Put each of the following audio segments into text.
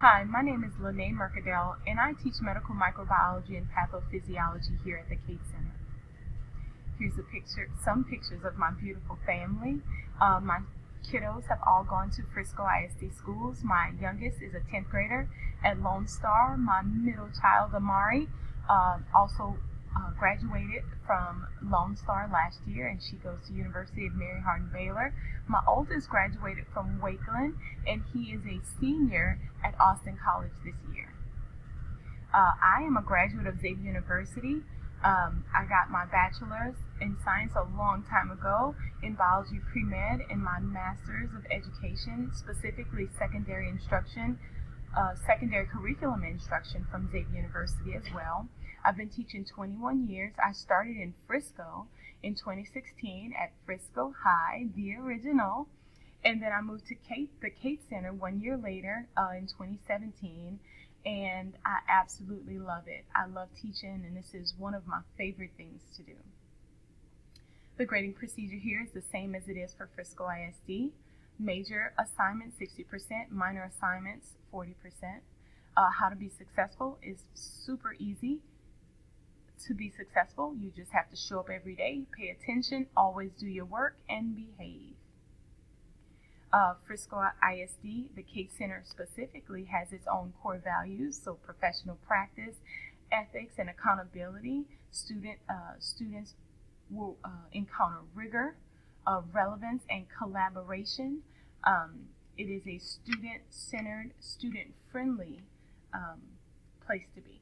Hi, my name is OCONNOR-MERCADEL, and I teach medical microbiology and pathophysiology here at the Cape Center. Here's some pictures of my beautiful family. My kiddos have all gone to Frisco ISD schools. My youngest is a 10th grader at Lone Star. My middle child, Amari, also graduated from Lone Star last year, and she goes to University of Mary Hardin-Baylor. My oldest graduated from Wakeland, and he is a senior at Austin College this year. I am a graduate of Xavier University. I got my bachelor's in science a long time ago in biology pre-med and my master's of education, specifically secondary instruction, secondary curriculum instruction from Xavier University as well. I've been teaching 21 years. I started in Frisco in 2016 at Frisco High, the original, and then I moved to the Cape Center 1 year later in 2017, and I absolutely love it. I love teaching, and this is one of my favorite things to do. The grading procedure here is the same as it is for Frisco ISD. Major assignments 60%, minor assignments 40%. How to be successful is super easy. To be successful, you just have to show up every day, pay attention, always do your work, and behave. Frisco ISD, the Cape Center specifically, has its own core values, so professional practice, ethics, and accountability. Students will encounter rigor, relevance, and collaboration. It is a student-centered, student-friendly place to be.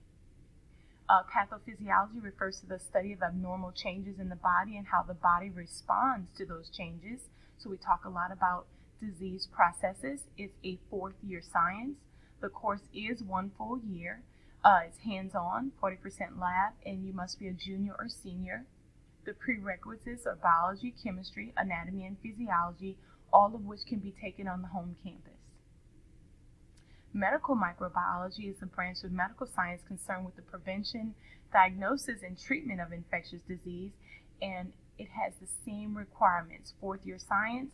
Pathophysiology refers to the study of abnormal changes in the body and how the body responds to those changes. So we talk a lot about disease processes. It's a 4th-year science. The course is 1 full year. It's hands-on, 40% lab, and you must be a junior or senior. The prerequisites are biology, chemistry, anatomy, and physiology, all of which can be taken on the home campus. Medical microbiology is a branch of medical science concerned with the prevention, diagnosis, and treatment of infectious disease, and it has the same requirements. 4th-year science,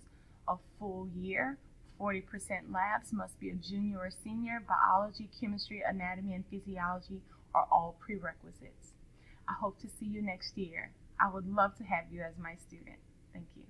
a full year, 40% labs, must be a junior or senior. Biology, chemistry, anatomy, and physiology are all prerequisites. I hope to see you next year. I would love to have you as my student. Thank you.